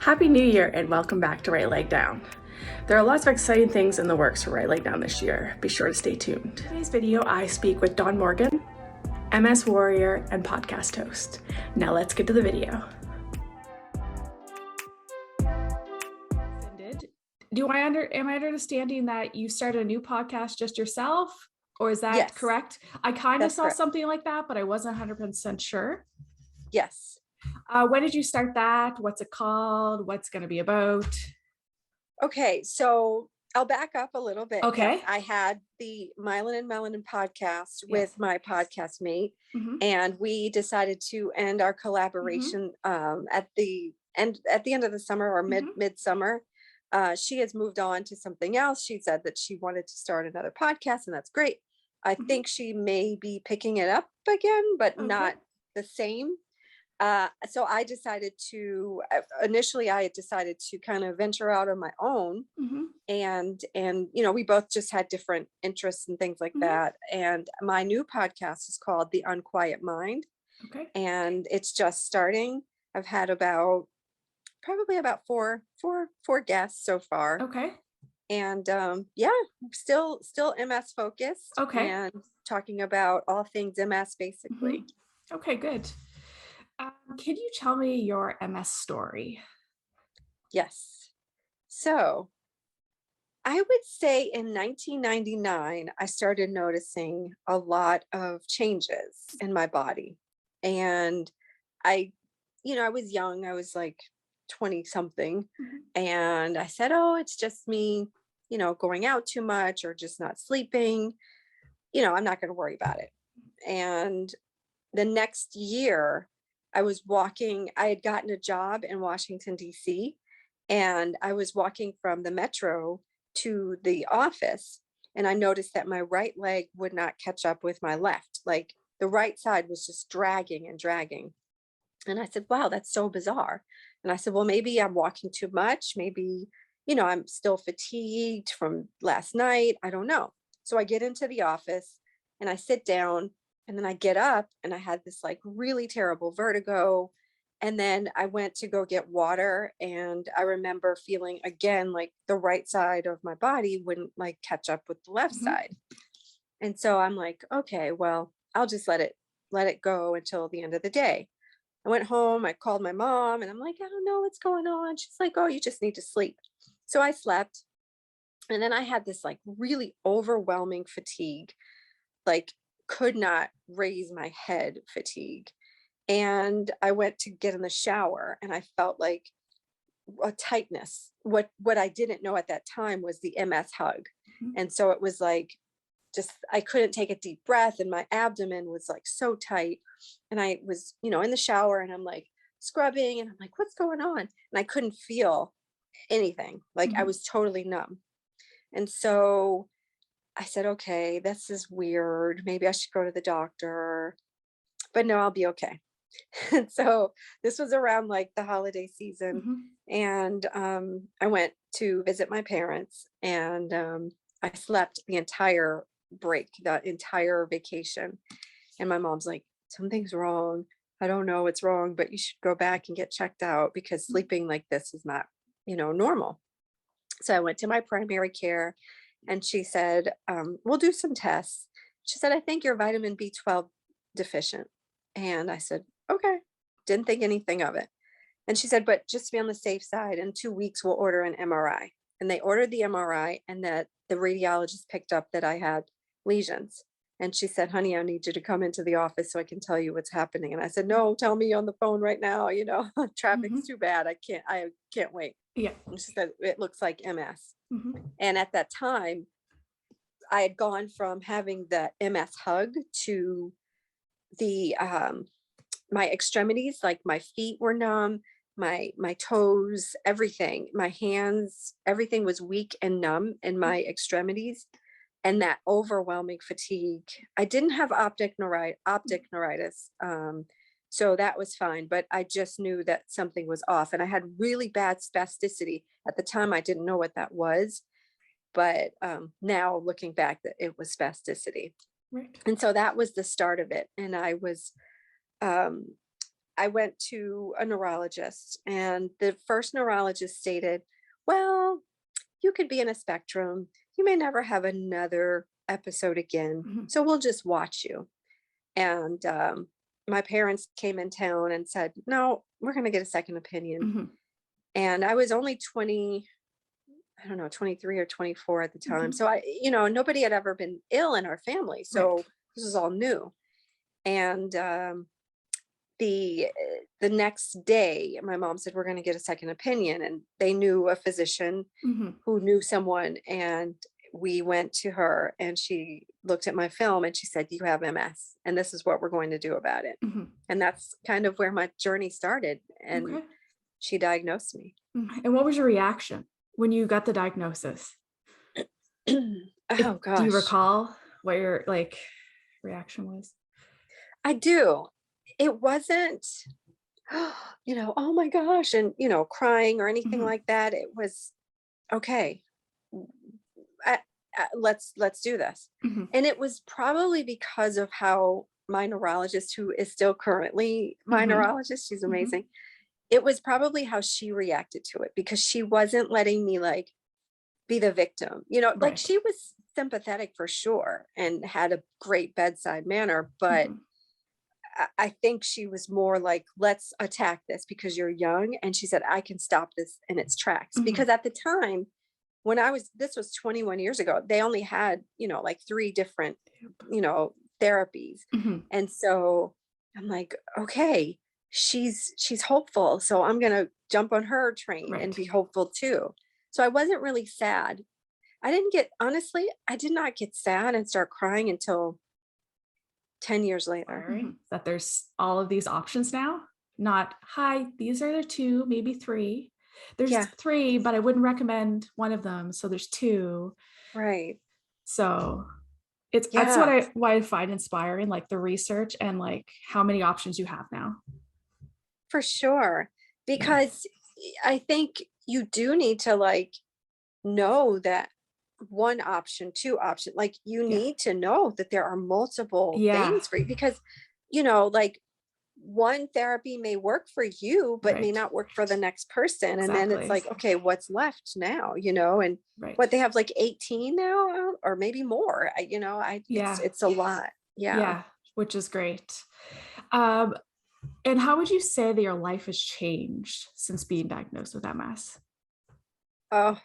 Happy New Year and welcome back to Right Leg Down. There are lots of exciting things in the works for Right Leg Down this year. Be sure to stay tuned. In today's video, I speak with Dawn Morgan, MS warrior and podcast host. Now let's get to the video. Am I understanding that you started a new podcast just yourself? Or is that Yes. correct? I kind of That's saw correct. something like that, but I wasn't 100% sure. Yes. When did you start that? What's it called? What's going to be about? Okay, so I'll back up a little bit. Okay. Yes, I had the Myelin and Melanin podcast with Yes. my podcast mate, Mhm. and we decided to end our collaboration at the end of the summer or midsummer. She has moved on to something else. She said that she wanted to start another podcast, and that's great. I think she may be picking it up again, but not the same. So I decided to initially I had decided to kind of venture out on my own, and we both just had different interests and things like that. And my new podcast is called The Unquiet Mind. Okay. And it's just starting. I've had probably about four guests so far. Okay. And still MS focused. Okay. And talking about all things MS basically. Okay, good. Can you tell me your MS story? Yes. So I would say in 1999, I started noticing a lot of changes in my body. And I was young. I was like 20 something. And I said, oh, it's just me, going out too much or just not sleeping. I'm not going to worry about it. And the next year, I had gotten a job in Washington, D.C., and I was walking from the metro to the office, and I noticed that my right leg would not catch up with my left. Like the right side was just dragging and dragging. And I said, wow, that's so bizarre. And I said, well, maybe I'm walking too much. Maybe, I'm still fatigued from last night. I don't know. So I get into the office and I sit down. And then I get up and I had this like really terrible vertigo. And then I went to go get water. And I remember feeling again, like the right side of my body wouldn't like catch up with the left side. And so I'm like, okay, well, I'll just let it go until the end of the day. I went home, I called my mom and I'm like, I don't know what's going on. She's like, oh, you just need to sleep. So I slept. And then I had this like really overwhelming fatigue, like could not raise my head fatigue. And I went to get in the shower and I felt like a tightness. What I didn't know at that time was the MS hug. And so it was like, I couldn't take a deep breath and my abdomen was like so tight. And I was, in the shower and I'm like scrubbing and I'm like, what's going on? And I couldn't feel anything. Like I was totally numb. And so I said, okay, this is weird. Maybe I should go to the doctor, but no, I'll be okay. And so this was around like the holiday season. And I went to visit my parents and I slept the entire break, the entire vacation. And my mom's like, something's wrong. I don't know what's wrong, but you should go back and get checked out because sleeping like this is not, normal. So I went to my primary care and she said, we'll do some tests. She said, I think you're vitamin B12 deficient. And I said, okay, didn't think anything of it. And she said, but just to be on the safe side, in 2 weeks, we'll order an MRI. And they ordered the MRI and that the radiologist picked up that I had lesions. And she said, honey, I need you to come into the office so I can tell you what's happening. And I said, no, tell me on the phone right now. Traffic's too bad. I can't wait. Yeah. And she said, it looks like MS. And at that time, I had gone from having the MS hug to the my extremities, like my feet were numb, my toes, everything, my hands, everything was weak and numb in my extremities. And that overwhelming fatigue. I didn't have optic neuritis. So that was fine, but I just knew that something was off. And I had really bad spasticity. At the time, I didn't know what that was. But now looking back, that it was spasticity. Right. And so that was the start of it. And I was I went to a neurologist, and the first neurologist stated, well, you could be in a spectrum. You may never have another episode again. Mhm. So we'll just watch you. And my parents came in town and said, no, we're going to get a second opinion. Mhm. And I was only 20, I don't know, 23 or 24 at the time. Mhm. So nobody had ever been ill in our family. So Right. this was all new. And the the next day, my mom said, we're going to get a second opinion. And they knew a physician Mhm. who knew someone. And we went to her, and she looked at my film and she said, you have MS, and this is what we're going to do about it. Mhm. And that's kind of where my journey started. And Okay. she diagnosed me. And what was your reaction when you got the diagnosis? Oh Do you gosh. recall what your reaction was? I do. It wasn't, oh my gosh, and crying or anything Mhm. like that. It was okay. I, let's do this. Mhm. And it was probably because of how my neurologist, who is still currently my Mhm. neurologist, she's Mhm. amazing. It was probably how she reacted to it, because she wasn't letting me like be the victim. Like, Right. she was sympathetic for sure and had a great bedside manner, but Mhm. I think she was more like, let's attack this because you're young. And she said, I can stop this in its tracks. Mhm. Because at the time, this was 21 years ago, they only had, like 3 different, Yep. therapies. Mhm. And so I'm like, okay, she's hopeful. So I'm going to jump on her train and Right. be hopeful too. So I wasn't really sad. Honestly, I did not get sad and start crying until 10 years later. That there's all of these options now. Not, hi, these are the 2, maybe 3. There's Yeah, 3, but I wouldn't recommend one of them, so there's 2. right. So that's Yeah, why I find inspiring, like the research and like how many options you have now. for sure. Yeah. Because I think you do need to like know that one option, 2 option, like you Yeah. need to know that there are multiple Yeah. things for you, because, like one therapy may work for you, but may Right. not work for the next person. And then it's Exactly. like, okay, what's left now, and Right. what they have like 18 now, or maybe more. Yeah. It's a lot. Yeah. Yeah. Which is great. Um, and how would you say that your life has changed since being diagnosed with MS? Oh,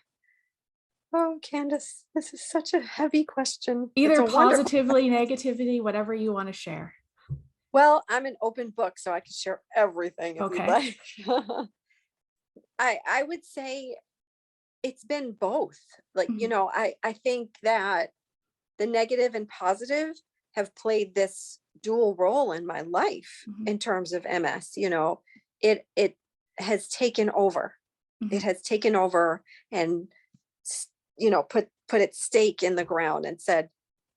oh, Candace, this is such a heavy question. It's Either a wonderful. positively, negativity, whatever you want to share. Well, I'm an open book, so I can share everything if you'd Okay. like. I would say it's been both. Like, Mhm. I think that the negative and positive have played this dual role in my life Mhm. in terms of MS. It has taken over. It Mhm. has taken over, and put its stake in the ground and said,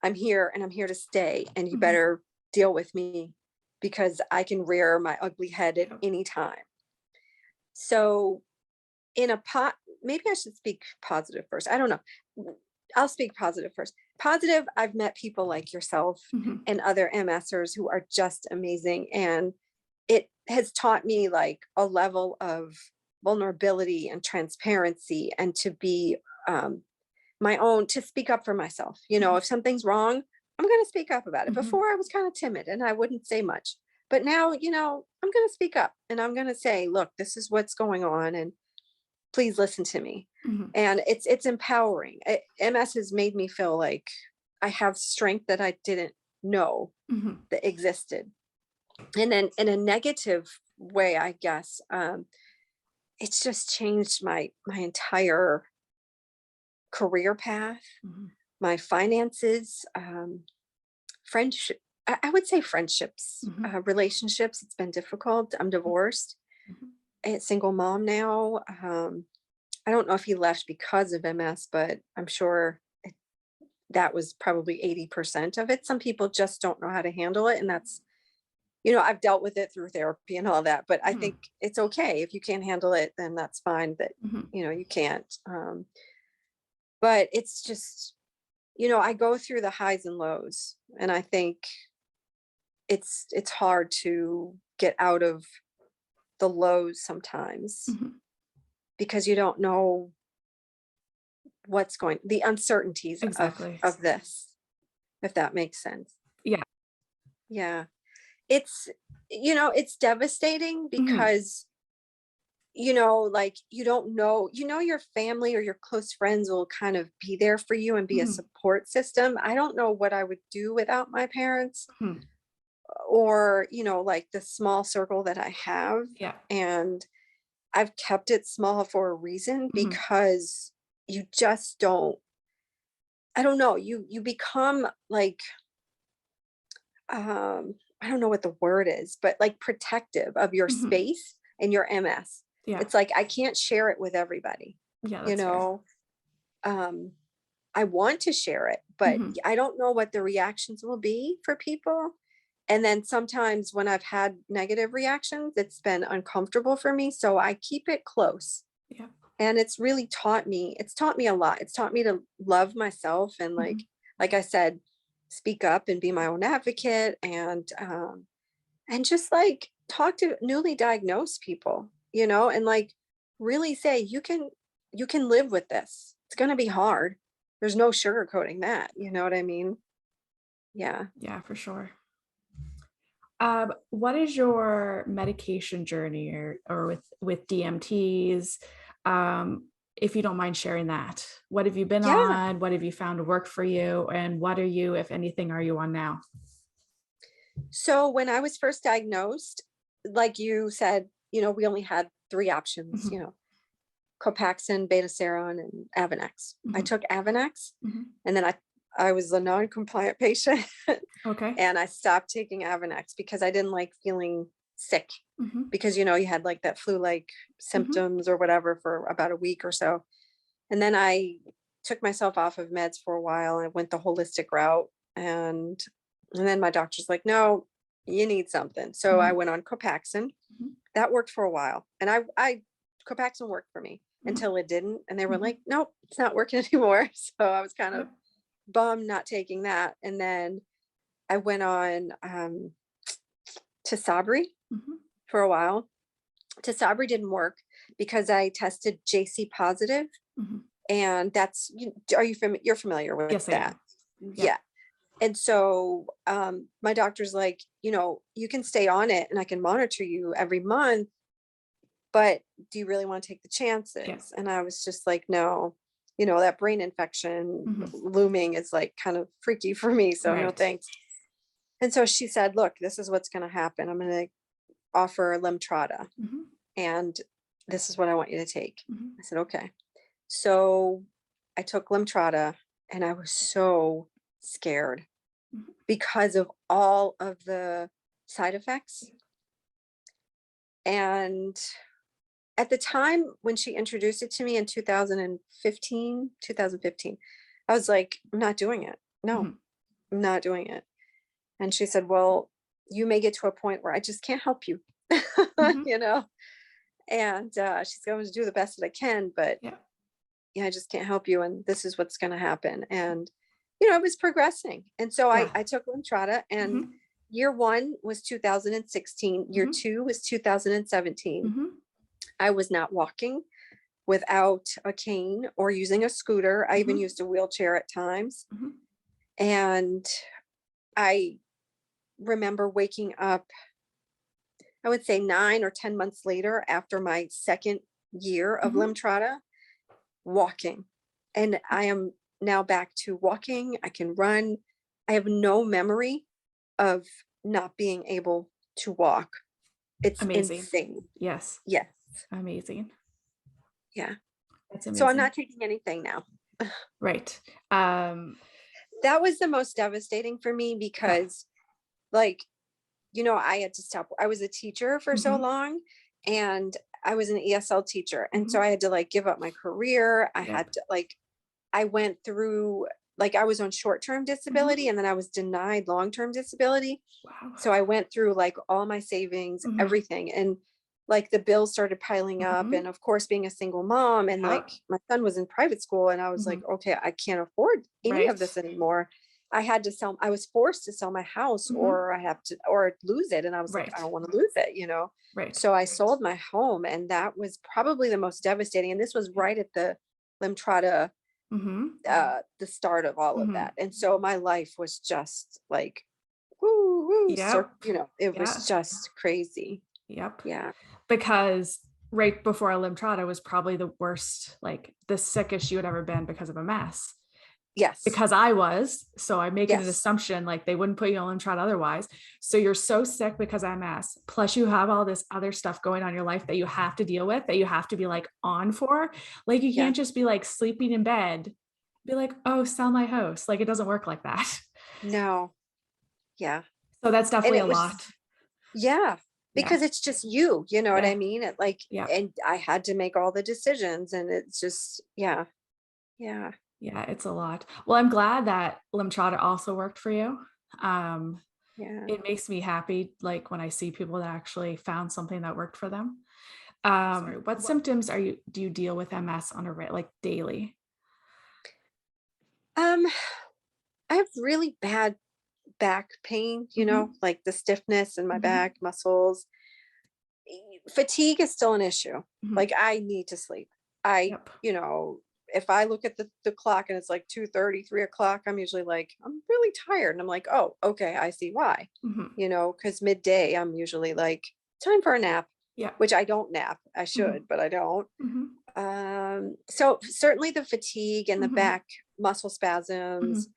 I'm here, and I'm here to stay, and you Mhm. better deal with me, because I can rear my ugly head at Yep. any time. So in a pot, maybe I should speak positive first. I don't know. I'll speak positive first. Positive, I've met people like yourself Mhm. and other MSers who are just amazing. And it has taught me like a level of vulnerability and transparency, and to be um, to speak up for myself. Mhm. If something's wrong, I'm going to speak up about it. Mhm. Before, I was kind of timid and I wouldn't say much. But now, I'm going to speak up, and I'm going to say, look, this is what's going on, and please listen to me. Mhm. And it's empowering. MS has made me feel like I have strength that I didn't know Mhm. that existed. And then in a negative way, I guess, it's just changed my entire career path, Mhm. my finances, friendship. I would say friendships, Mhm. relationships. It's been difficult. I'm divorced, Mhm. a single mom now. I don't know if he left because of MS, but I'm sure that was probably 80% of it. Some people just don't know how to handle it. And that's, I've dealt with it through therapy and all that, but I Mhm. think it's okay. If you can't handle it, then that's fine that, Mhm. you can't. But it's just, I go through the highs and lows, and I think it's hard to get out of the lows sometimes Mhm. because you don't know the uncertainties Exactly. of this, if that makes sense. Yeah. Yeah. It's, it's devastating Mhm. because, like you don't know, your family or your close friends will kind of be there for you and be a Mhm. support system. I don't know what I would do without my parents Mhm. or, like the small circle that I have. Yeah. And I've kept it small for a reason Mhm. because you just don't, I don't know, you become like, I don't know what the word is, but like protective of your Mhm. space and your MS. Yeah. It's like I can't share it with everybody, Yeah, you that's fair. know. Um, I want to share it, but Mhm. I don't know what the reactions will be for people. And then sometimes when I've had negative reactions, it's been uncomfortable for me. So I keep it close. Yeah. And it's taught me a lot. It's taught me to love myself and Mhm. like I said, speak up and be my own advocate and just like talk to newly diagnosed people, and like really say you can live with this. It's going to be hard. There's no sugarcoating that, you know what I mean? Yeah. Yeah, for sure. What is your medication journey or with DMTs? If you don't mind sharing that, what have you been Yeah. on? What have you found to work for you? And what are you, if anything, are you on now? So when I was first diagnosed, like you said, we only had three options, Mhm. Copaxone, Betaseron, and Avonex. I Mhm. took Avonex, Mhm. and then I was a non-compliant patient, Okay. and I stopped taking Avonex because I didn't like feeling sick Mhm. because you had like that flu-like Mhm. symptoms or whatever for about a week or so. And then I took myself off of meds for a while. I went the holistic route, and then my doctor's like, "No, you need something." So I Mhm. went on Copaxone. Mhm. That worked for a while, and I Copaxone worked for me Mhm. until it didn't, and they were Mhm. like, "Nope, it's not working anymore." So I was kind of Yep. bummed not taking that, and then I went on Tisabri Mhm. for a while. Tisabri didn't work because I tested JC positive, Mhm. and are you're familiar with Yes, I that? am. Yeah. Yeah. And so my doctor's like, you can stay on it and I can monitor you every month, but do you really want to take the Yeah. chances? And I was just like, no, that brain infection Mhm. looming is like kind of freaky for me. So no Right. thanks. And so she said, look, this is what's going to happen. I'm going to offer Lemtrada, Mhm. and this is what I want you to take. Mhm. I said, okay. So I took Lemtrada, and I was so scared Mhm. because of all of the side effects. And at the time when she introduced it to me in 2015, I was like, I'm not doing it. No, Mhm. I'm not doing it. And she said, well, you may get to a point where I just can't help you, Mhm. you know? And she's going to do the best that I can, but Yeah. yeah, I just can't help you. And this is what's going to happen. And, it was progressing. And so Yeah. I took Lemtrada, and Mhm. year one was 2016. Year Mhm. two was 2017. Mhm. I was not walking without a cane or using a scooter. I even Mhm. used a wheelchair at times. Mhm. And I remember waking up, I would say 9 or 10 months later after my second year of Mhm. Lemtrada, walking. And I am now back to walking. I can run. I have no memory of not being able to walk. It's Amazing. insane. Yes. Yes. Amazing. Yeah. That's So I'm amazing. not taking anything now. Right. Um, That was the most devastating for me yeah. because, like, I had to stop. I was a teacher for so Mhm. long, and I was an ESL teacher. And so Mhm. I had to like give up my career. I had Yep. to like, I went through, like, I was on short-term disability, Mhm. and then I was denied long-term disability. Wow. So I went through like all my savings, Mhm. everything. And like the bills started piling up. Mhm. And of course, being a single mom, and like Yep. my son was in private school, and I was like, Mhm. okay, I can't afford any of Right. this anymore. I was forced to sell my house or or lose it. And I was like, Right. I don't want to lose it, Right. So I sold my home, and that was probably the most devastating. And this was right at the Limtrata, Mm-hmm. the start of all of Mm-hmm. that. And so my life was just like, woo, woo, Yep. it Yeah. was just crazy. Yep. Yeah. Because right before Limtrata was probably the worst, like the sickest you had ever been because of MS. Yes. Because I was, so I'm making an Yes. assumption like they wouldn't put you on Limtrata otherwise. So you're so sick because of MS. Plus you have all this other stuff going on in your life that you have to deal with, that you have to be like on for. Like you Yeah. can't just be like sleeping in bed, be like, oh, sell my house. Like it doesn't work like that. No. Yeah. So that's And definitely a it was, lot. yeah, Yeah. because it's just you know what I Yeah. mean? It like, Yeah. and I had to make all the decisions, and it's just, yeah. Yeah. Yeah, it's a lot. Well, I'm glad that Limtrata also worked for you. Um, Yeah. it makes me happy, like when I see people that actually found something that worked for them. What symptoms do you deal with MS on a like daily? Um, I have really bad back pain, Mm-hmm. like the stiffness in my Mm-hmm. back muscles. Fatigue is still an issue. Mm-hmm. Like I need to sleep. I, Yep. if I look at the clock and it's like 2:30, 3 o'clock, I'm usually like, I'm really tired. And I'm like, oh, okay, I see why. Mm-hmm. Because midday I'm usually like, time for a nap, Yeah. which I don't nap. I Mm-hmm. should, but I don't. Mm-hmm. So certainly the fatigue and the Mm-hmm. back muscle spasms,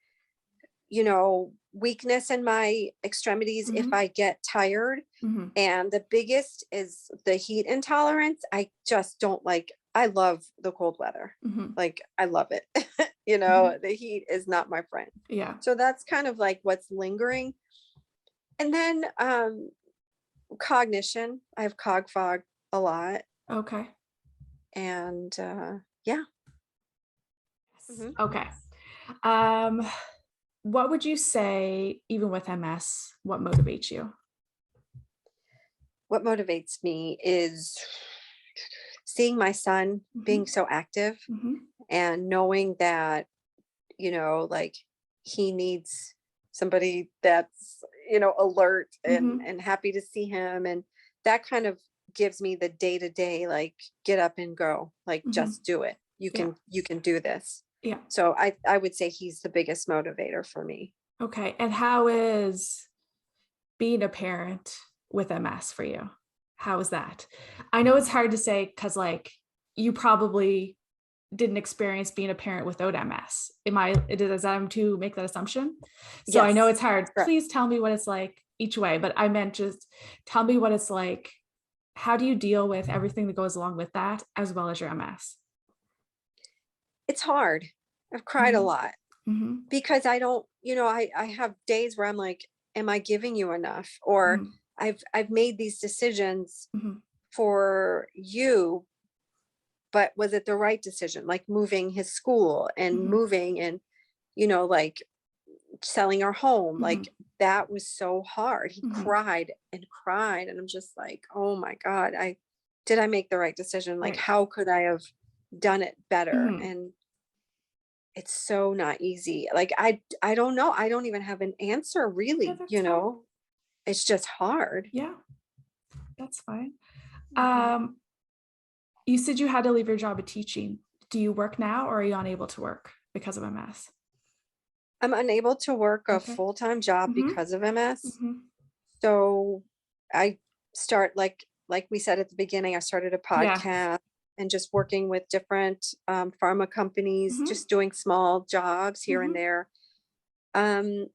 Mm-hmm. weakness in my extremities if Mm-hmm. I get tired. Mm-hmm. And the biggest is the heat intolerance. I just don't like, I love the cold weather. Mm-hmm. Like I love it. Mm-hmm. The heat is not my friend. Yeah. So that's kind of like what's lingering. And then cognition. I have cog fog a lot. Okay. And yeah. Yes. hmm Okay. Um, what would you say, even with MS, what motivates you? What motivates me is seeing my son being Mm-hmm. so active Mm-hmm. and knowing that, like he needs somebody that's, alert and Mm-hmm. happy to see him. And that kind of gives me the day to day, like get up and go, like Mm-hmm. just do it. Yeah. You can do this. Yeah. So I would say he's the biggest motivator for me. Okay. And how is being a parent with MS for you? How is that? I know it's hard to say because like you probably didn't experience being a parent without MS. Is that to make that assumption? So I know Yes. it's hard. Correct. Please tell me what it's like each way, but I meant just tell me what it's like. How do you deal with everything that goes along with that as well as your MS? It's hard. I've cried a Mm-hmm. lot Mm-hmm. because I don't, I have days where I'm like, am I giving you enough? Or Mm-hmm. I've made these decisions Mm-hmm. for you, but was it the right decision? Like moving his school and Mm-hmm. moving and, like selling our home, Mm-hmm. like that was so hard. He Mm-hmm. cried and cried. And I'm just like, oh my God, did I make the right decision? Like, Right. how could I have done it better? Mm-hmm. And it's so not easy. Like, I don't know. I don't even have an answer Yeah, really, that's fine. it's just hard. Yeah, that's fine. Mhm. You said you had to leave your job of teaching. Do you work now or are you unable to work because of MS? I'm unable to work a Okay. full-time job Mm-hmm. because of MS. Mm-hmm. So I start like we said at the beginning, I started a Yeah. podcast and just working with different pharma companies, Mm-hmm. just doing small jobs here and Mm-hmm. there. Um,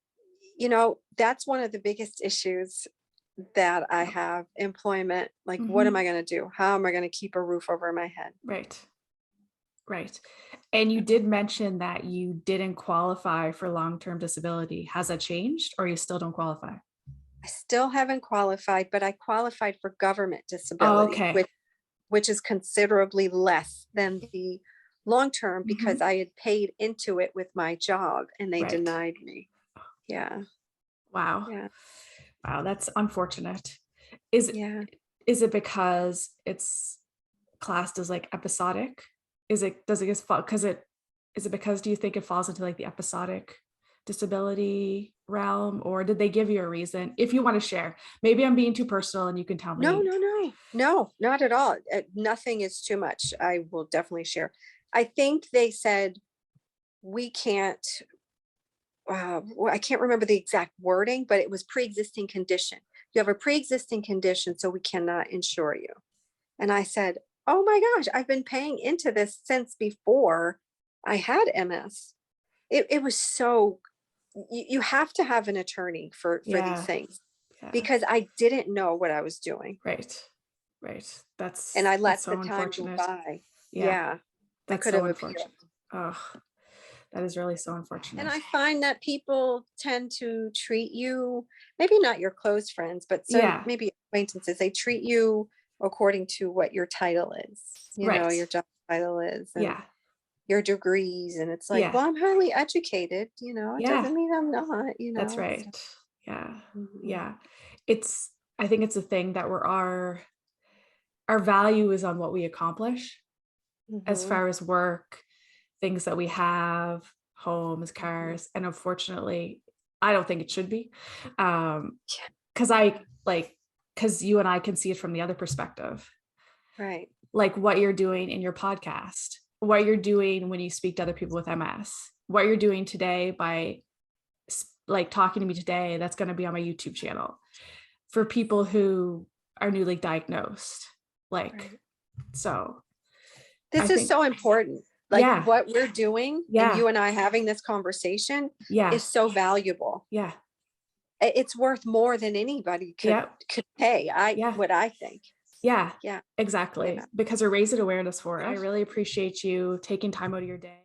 that's one of the biggest issues that I Yep. have, employment. Like, what am Mm-hmm. I going to do? How am I going to keep a roof over my head? Right. Right. And you did mention that you didn't qualify for long-term disability. Has that changed or you still don't qualify? I still haven't qualified, but I qualified for government Oh, disability, okay. which is considerably less than the long term because Mm-hmm. I had paid into it with my job and they Right. denied me. Yeah. Wow. Yeah. Wow, that's unfortunate. Is Yeah. is it because it's classed as like episodic? Does it just fall because it is it because do you think it falls into like the episodic disability realm, or did they give you a reason? If you want to share, maybe I'm being too personal and you can tell No, me. no, no, no, not at all. Nothing is too much. I will definitely share. I think they said we can't. Well, I can't remember the exact wording, but it was pre-existing condition. You have a pre-existing condition, so we cannot insure you. And I said, "Oh my gosh, I've been paying into this since before I had MS." It was so you have to have an attorney for these Yeah. things Yeah. because I didn't know what I was doing. Right. Right. And I That's let the so time go unfortunate. by. Yeah. Yeah, I That's could so have unfortunate. appealed. Oh, that is really so And unfortunate. I find that people tend to treat you, maybe not your close friends, but some Yeah. maybe acquaintances, they treat you according to what your title is, Right. your job title is, and Yeah. your degrees. And it's like, Yeah. well, I'm highly educated, it Yeah. doesn't mean I'm not, That's it's right. Yeah. mhm, Yeah. I think it's a thing that our value is on what we accomplish as mhm, far as work, things that we have, homes, mhm. cars. And unfortunately, I don't think it should be. Um, Yeah, cause I like, cause you and I can see it from the other perspective, right. like what you're doing in your podcast, what you're doing when you speak to other people with MS, what you're doing today by like talking to me today, that's going to be on my YouTube channel for people who are newly diagnosed. Like, Right. so I This is think, so important. Like yeah, what we're doing and yeah, you and I having this conversation yeah, is so valuable. yeah, It's worth more than anybody could yeah, could pay. yeah, What I think. yeah, Yeah, exactly. yeah. Because we're raising awareness for it. I really appreciate you taking time out of your day.